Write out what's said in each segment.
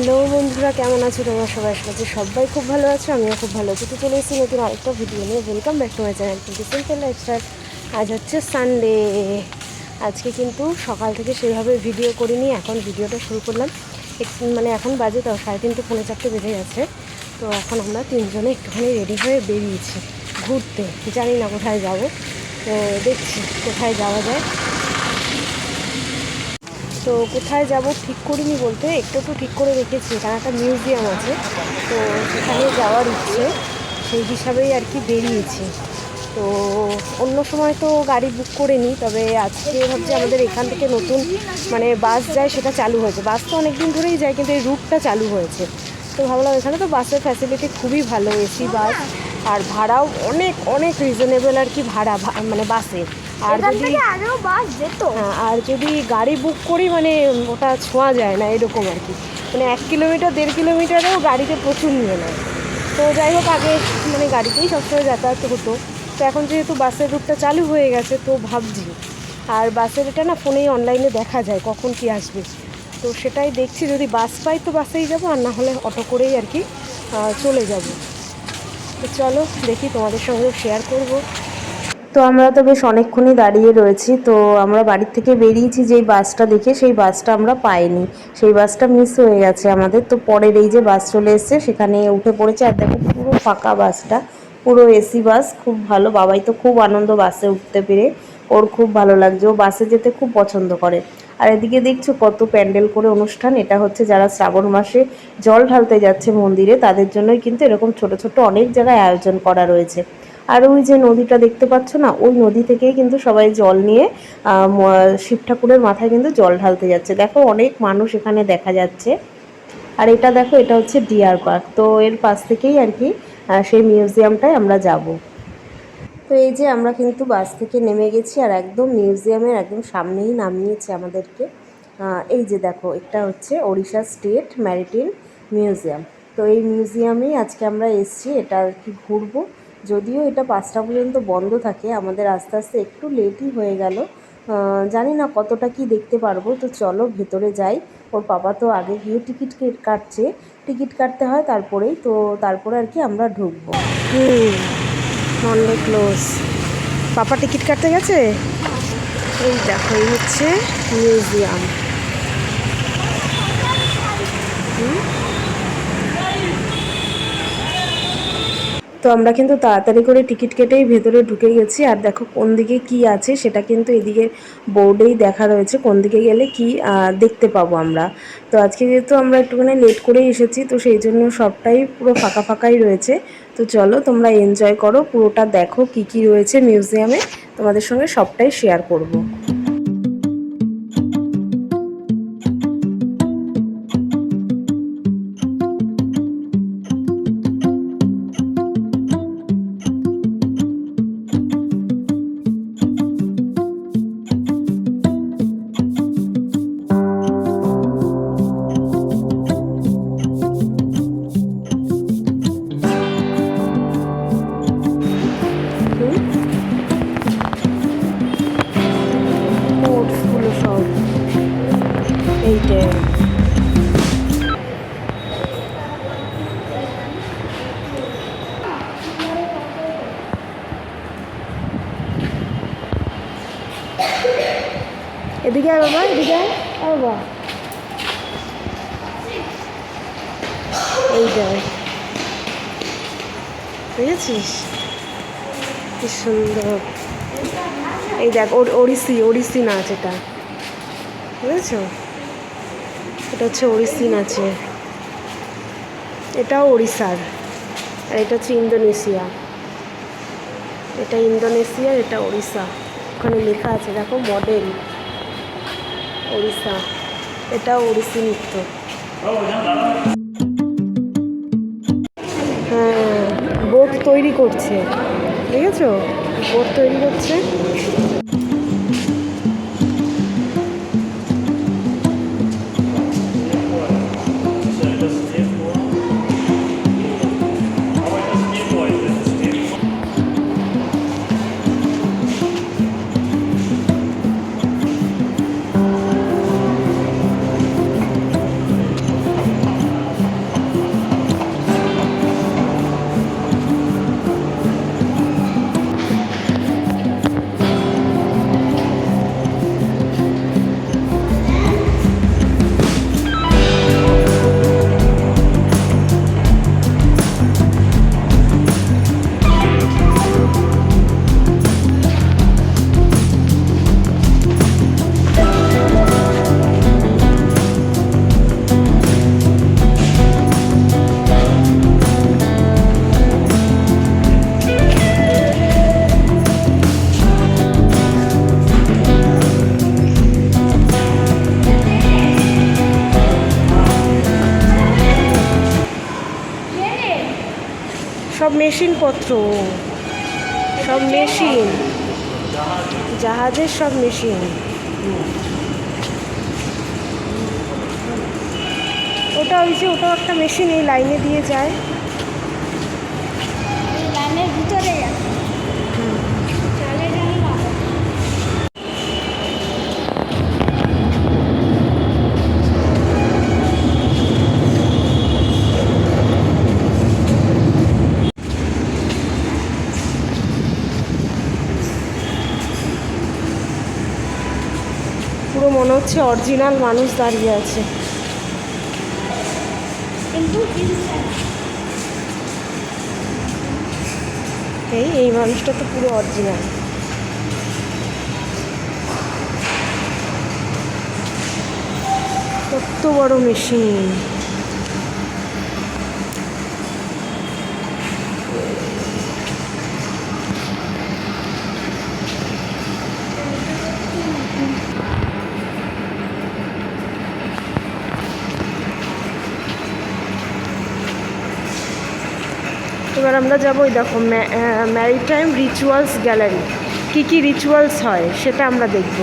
Hello বন্ধুরা, কেমন আছো তোমরা সবাই? সবাই খুব ভালো আছো, আমিও খুব ভালো আছি। তো চলে এসেছি নতুন আরেকটা ভিডিও নিয়ে। Welcome back to my channel কিন্তু সিম্পল লাইফস্টাইল। আজ হচ্ছে সানডে। আজকে কিন্তু সকাল থেকে সেভাবে ভিডিও করিনি, এখন ভিডিওটা শুরু করলাম। মানে এখন বাজে তাও 3:30 পৌনে 4 বেজে গেছে। তো এখন আমরা তিনজনে একটুখানি রেডি হয়ে বেরিয়েছি ঘুরতে। জানি না কোথায় যাব, তো দেখছি কোথায় যাওয়া যায়। তো কোথায় যাব ঠিক করিনি বলতে, একটু ঠিক করে রেখেছি, এখানে একটা মিউজিয়াম আছে, তো সেখানে যাওয়ার ইচ্ছে, সেই হিসাবেই আর কি বেরিয়েছি। তো অন্য সময় তো গাড়ি বুক করে নিই, তবে আজকে ভাবছি আমাদের এখান থেকে নতুন মানে বাস যায়, সেটা চালু হয়েছে। বাস তো অনেক দিন ধরেই যায়, কিন্তু এই রুটটা চালু হয়েছে। তো ভাবলাম, এখানে তো বাসের ফ্যাসিলিটি খুবই ভালো, এসি বাস, আর ভাড়াও অনেক অনেক রিজনেবল আর কি ভাড়া, মানে বাসে। আর যদি বাস যেত, হ্যাঁ, আর যদি গাড়ি বুক করি মানে ওটা ছোঁয়া যায় না এরকম আর কি। মানে 1 কিলোমিটার 1.5 কিলোমিটারেও গাড়িতে প্রচুর নিয়ে নেয়। তো যাই হোক, আগে মানে গাড়িতেই সবসময় যাতায়াত হতো। তো এখন যেহেতু বাসের রুটটা চালু হয়ে গেছে, তো ভাবছি, আর বাসের এটা না ফোনেই অনলাইনে দেখা যায় কখন কি আসবে। তো সেটাই দেখছি, যদি বাস পাই তো বাসেই যাবো, আর না হলে অটো করেই আর কি চলে যাব। তো চলো দেখি, তোমাদের সঙ্গেও শেয়ার করব। তো আমরা তো বেশ অনেকক্ষণই দাঁড়িয়ে রয়েছি। তো আমরা বাড়ির থেকে বেরিয়েছি যেই বাসটা দেখে, সেই বাসটা আমরা পাইনি, সেই বাসটা মিস হয়ে গেছে আমাদের। তো পরের এই যে বাস চলে এসছে, সেখানে উঠে পড়েছে। আর দেখো পুরো ফাঁকা বাসটা, পুরো এসি বাস, খুব ভালো। বাবাই তো খুব আনন্দ বাসে উঠতে পেরে, ওর খুব ভালো লাগছে, ও বাসে যেতে খুব পছন্দ করে। আর এদিকে দেখছো কত প্যান্ডেল করে অনুষ্ঠান। এটা হচ্ছে যারা শ্রাবণ মাসে জল ঢালতে যাচ্ছে মন্দিরে, তাদের জন্যই কিন্তু এরকম ছোট ছোট অনেক জায়গায় আয়োজন করা রয়েছে। আর ওই যে নদীটা দেখতে পাচ্ছ না, ওই নদী থেকেই কিন্তু সবাই জল নিয়ে শিব ঠাকুরের মাথায় কিন্তু জল ঢালতে যাচ্ছে। দেখো অনেক মানুষ এখানে দেখা যাচ্ছে। আর এটা দেখো, এটা হচ্ছে ডিয়ার পার্ক। তো এর পাশ থেকেই আর কি সেই মিউজিয়ামটায় আমরা যাব। তো এই যে আমরা কিন্তু বাস থেকে নেমে গেছি, আর একদম মিউজিয়ামের একদম সামনেই নামিয়েছে আমাদেরকে। এই যে দেখো, এটা হচ্ছে ওড়িশা স্টেট ম্যারিটাইম মিউজিয়াম। তো এই মিউজিয়ামেই আজকে আমরা এসেছি, এটা আর কি ঘুরবো। যদিও এটা 5টা পর্যন্ত বন্ধ থাকে, আমাদের আস্তে আস্তে একটু লেটই হয়ে গেল। জানি না কতটা কি দেখতে পারবো। তো চলো ভেতরে যাই। ওর পাপা তো আগে গিয়ে টিকিট কাটছে, টিকিট কাটতে হয় তারপরেই, তো তারপরে আর কি আমরা ঢুকবো। অনেক ক্লোজ। পাপা টিকিট কাটতে গেছে। এই দেখো, এই হচ্ছে মিউজিয়াম। তো আমরা কিন্তু তাড়াতাড়ি করে টিকিট কেটেই ভেতরে ঢুকে গেছি। আর দেখো কোন দিকে কি আছে, সেটা কিন্তু এদিকে বোর্ডেই দেখা রয়েছে, কোন দিকে গেলে কি দেখতে পাবো আমরা। তো আজকে যেহেতু আমরা একটুখানি লেট করেই এসেছি, তো সেই জন্য সবটাই পুরো ফাঁকা ফাঁকাই রয়েছে। তো চলো তোমরা এনজয় করো, পুরোটা দেখো কি কি রয়েছে মিউজিয়ামে, তোমাদের সঙ্গে সবটাই শেয়ার করব। কোর্সগুলো সব এইটাই। এদিকে আয় বাবা, এদিকে আয় বাবা। এই দেখ, বুঝেছিস কি সুন্দর। এই দেখ, ওড়িশি নাচ, এটা বুঝেছ, এটা হচ্ছে ওড়িশি নাচে, এটাও ওড়িশার। আর এটা হচ্ছে ইন্দোনেশিয়া, এটা ইন্দোনেশিয়ার, এটা ওড়িশা। ওখানে লেখা আছে দেখো, মডেল ওড়িশা, এটাও ওড়িশি নৃত্য। হ্যাঁ, বোট তৈরি করছে, দেখেছো, বোট তৈরি করছে। মেশিনপত্র, সব মেশিন, জাহাজের সব মেশিন। ওটা ওই যে ওটাও একটা মেশিন, এই লাইনে দিয়ে যায়, লাইনের ভিতরে পুরো মনে হচ্ছে অরিজিনাল মানুষ দাঁড়িয়ে আছে। কিন্তু এই মানুষটা তো পুরো অরিজিনাল। কত বড় মেশিন! এবার আমরা যাবো, ওই দেখো ম্যারিটাইম রিচুয়ালস গ্যালারি, কী কী রিচুয়ালস হয় সেটা আমরা দেখব।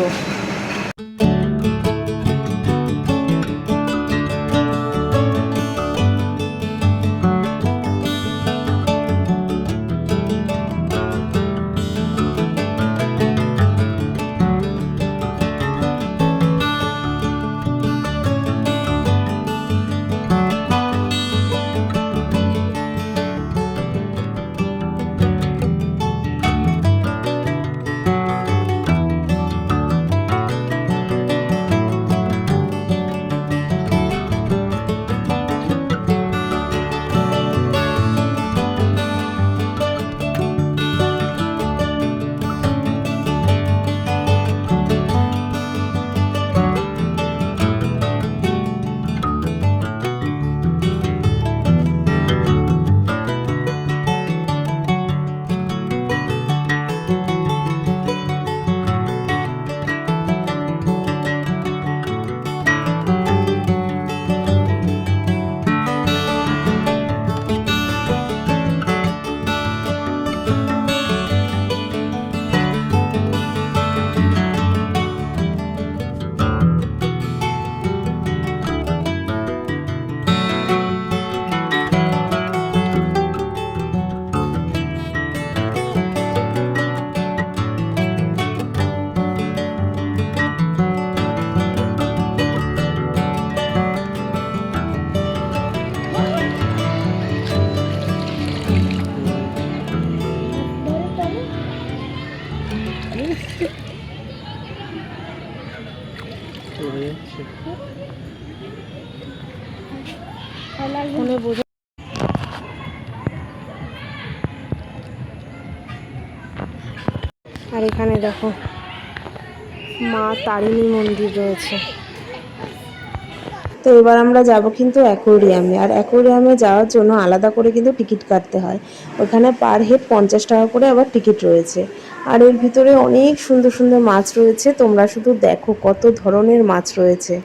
আর এখানে দেখো মা তারিণী মন্দির রয়েছে। তো এবার আমরা যাব কিন্তু অ্যাকোয়ারিয়ামে, আর অ্যাকোয়ারিয়ামে যাওয়ার জন্য আলাদা করে কিন্তু টিকিট কাটতে হয়। ওখানে পার হেড 50 টাকা করে আবার টিকিট রয়েছে। আর এর ভিতরে অনেক সুন্দর সুন্দর মাছ রয়েছে, তোমরা শুধু দেখো কত ধরনের মাছ রয়েছে।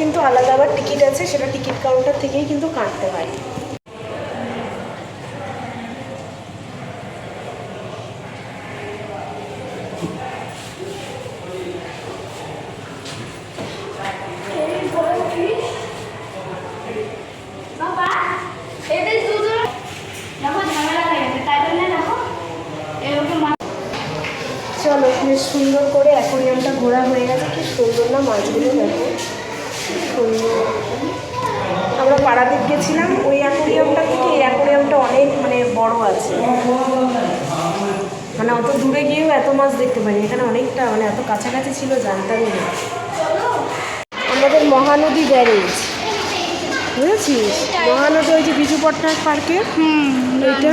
কিন্তু আলাদা আবার টিকিট আছে, সেটা টিকিট কাউন্টার থেকেই কিন্তু কাটতে হয়। চলো, বেশ সুন্দর করে অ্যাকোরিয়ামটা ঘোরা হয়ে গেছে। কি সুন্দর না মাছগুলো, দেখো সুন্দর। আমরা পাড়াদ্বীপ গেছিলাম, ওই অ্যাকোরিয়ামটা থেকে এই অ্যাকোরিয়ামটা অনেক মানে বড় আছে, মানে অত দূরে গিয়েও এত মাছ দেখতে পারি। এখানে অনেকটা মানে এত কাছাকাছি ছিল জানতামই না। আমাদের মহানদী ব্যারেজ, বুঝেছিস? মহানদী ওই যে বিজু পটনায়ক পার্কে, এইটা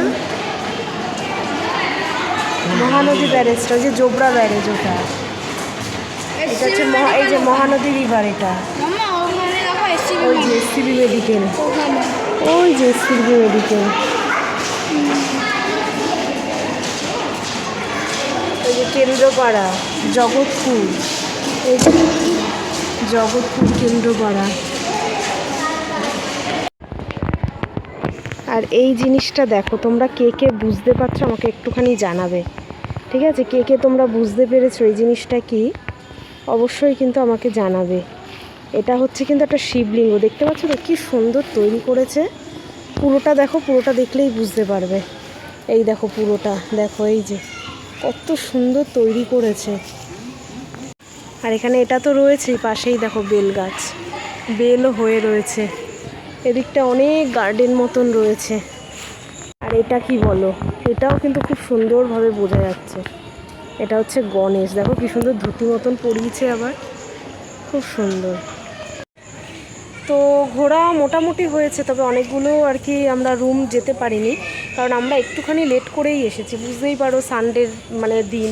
মহানদী ব্যারেজটা, ওই যে জোবরা ব্যারেজ, ওটা এটা হচ্ছে এই যে মহানদী রিভার। এটা ওই যে এসসিবি মেডিকেল, ওই যে এসসিবি মেডিকেল, ওই যে কেন্দ্রপাড়া, জগৎপুর, এই যে জগৎপুর কেন্দ্রপাড়া। আর এই জিনিসটা দেখো, তোমরা কে কে বুঝতে পারছো আমাকে একটুখানি জানাবে, ঠিক আছে? কে কে তোমরা বুঝতে পেরেছো এই জিনিসটা কি, অবশ্যই কিন্তু আমাকে জানাবে। এটা হচ্ছে কিন্তু একটা শিবলিঙ্গ, দেখতে পাচ্ছ তো কি সুন্দর তৈরি করেছে। পুরোটা দেখো, পুরোটা দেখলেই বুঝতে পারবে। এই দেখো পুরোটা দেখো, এই যে কত সুন্দর তৈরি করেছে। আর এখানে এটা তো রয়েছেই, পাশেই দেখো বেল গাছ, বেলও হয়ে রয়েছে। এদিকটা অনেক গার্ডেন মতন রয়েছে। আর এটা কি বলো, এটাও কিন্তু খুব সুন্দরভাবে বোঝা যাচ্ছে। এটা হচ্ছে গণেশ, দেখো কি সুন্দর ধুতি মতন পরিয়েছে, আবার খুব সুন্দর। তো ঘোরা মোটামুটি হয়েছে, তবে অনেকগুলো আর কি আমরা রুম যেতে পারিনি, কারণ আমরা একটুখানি লেট করেই এসেছি। বুঝতেই পারো সানডের মানে দিন,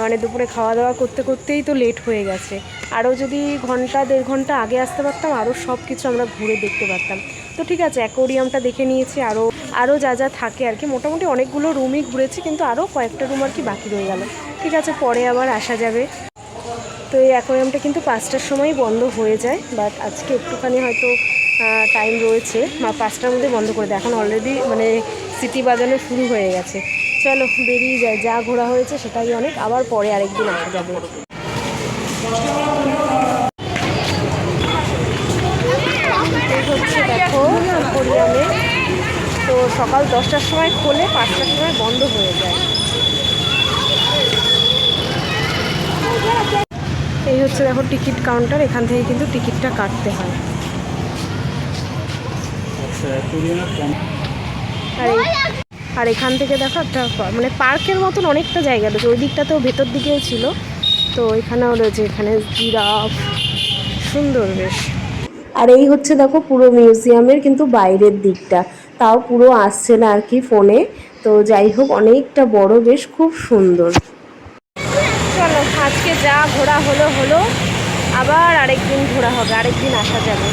মানে দুপুরে খাওয়া দাওয়া করতে করতেই তো লেট হয়ে গেছে। আরও যদি ঘন্টা দেড় ঘন্টা আগে আসতে পারতাম, আরও সব কিছু আমরা ঘুরে দেখতে পারতাম। তো ঠিক আছে, অ্যাকোরিয়ামটা দেখে নিয়েছি, আরও যা যা থাকে আর কি। মোটামুটি অনেকগুলো রুমই ঘুরেছি, কিন্তু আরও কয়েকটা রুম আর কি বাকি রয়ে গেল। ঠিক আছে, পরে আবার আসা যাবে। তো এই অ্যাকোরিয়ামটা কিন্তু 5টার সময় বন্ধ হয়ে যায়, বাট আজকে একটুখানি হয়তো টাইম রয়েছে, বা 5টার মধ্যে বন্ধ করে দেয়। এখন অলরেডি মানে সিটি বাজানো শুরু হয়ে গেছে। চলো বেরিয়ে যায়, যা ঘোরা হয়েছে সেটাই অনেক, আবার পরে আরেকদিন আসা যাবে। এই হচ্ছে দেখো অ্যাকোরিয়ামে, তো সকাল 10টার সময় খোলে, 5টার সময় বন্ধ হয়ে যায়। এই হচ্ছে দেখো টিকিট কাউন্টার, এখান থেকে কিন্তু টিকিটটা কাটতে হয়। আর এখান থেকে দেখো একটা মানে পার্কের মতন অনেকটা জায়গা রয়েছে, ওই দিকটাতেও ভেতর দিকেও ছিল, তো এখানেও রয়েছে। এখানে জিরাফ, সুন্দর বেশ। আর এই হচ্ছে দেখো পুরো মিউজিয়ামের কিন্তু বাইরের দিকটা, তাও পুরো আসছে না আর কি ফোনে। তো যাই হোক, অনেকটা বড়, বেশ খুব সুন্দর। চলো আজকে যা ঘোরা হলো, আবার আরেকদিন ঘোরা হবে, আরেকদিন আসা যাবে।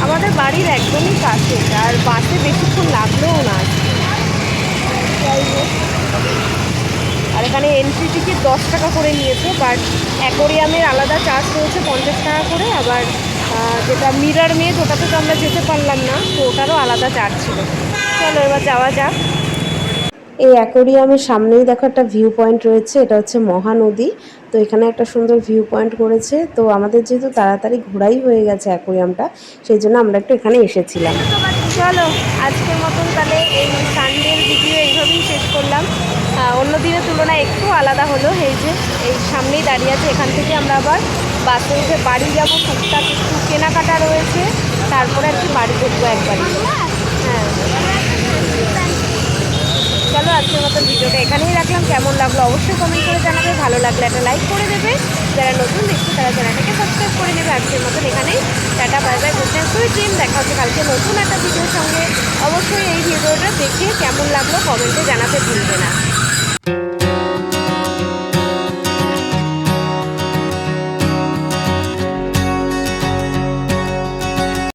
আমাদের বাড়ির একদমই কাছে, আর বাসে বেশিক্ষণ লাগলেও না। যাই হোক, আর এখানে এন্ট্রি টিকিট 10 টাকা করে নিয়েছে, বাট অ্যাকোরিয়ামের আলাদা চার্জ রয়েছে 50 টাকা করে। আবার যেটা মিরর মেজ, ওটাতে তো আমরা যেতে পারলাম না, তো ওটারও আলাদা চার্জ ছিল। চলো এবার যাওয়া যাক। এই অ্যাকোরিয়ামের সামনেই দেখো একটা ভিউ পয়েন্ট রয়েছে, এটা হচ্ছে মহানদী। তো এখানে একটা সুন্দর ভিউ পয়েন্ট করেছে। তো আমাদের যেহেতু তাড়াতাড়ি ঘোরাই হয়ে গেছে অ্যাকোরিয়ামটা, সেই জন্য আমরা একটু এখানে এসেছিলাম। চলো আজকের মতন তাহলে এই সানডের ভিডিও এইভাবেই শেষ করলাম। অন্য দিনের তুলনায় একটু আলাদা হলো। এই যে এই সামনেই দাঁড়িয়ে আছে, এখান থেকে আমরা আবার বাসে উঠে বাড়ি যাবো। টুকটাক একটু কেনাকাটা রয়েছে, তারপরে আর কি বাড়ি ঢুকবো একবারই। হ্যাঁ, চলো আজকের মতন ভিডিওটা এখানেই রাখলাম। কেমন লাগলো অবশ্যই কমেন্ট করে জানাবে, ভালো লাগলে একটা লাইক করে দেবে, যারা নতুন দেখছে তারা চ্যানেলটাকে সাবস্ক্রাইব করে নেবে। আজকের মতন এখানেই tata, bye bye, good night, sweet dream. দেখা হচ্ছে কালকে নতুন একটা ভিডিওর সঙ্গে। অবশ্যই এই ভিডিওটা দেখে কেমন লাগলো কমেন্টে জানাতে ভুলবে না।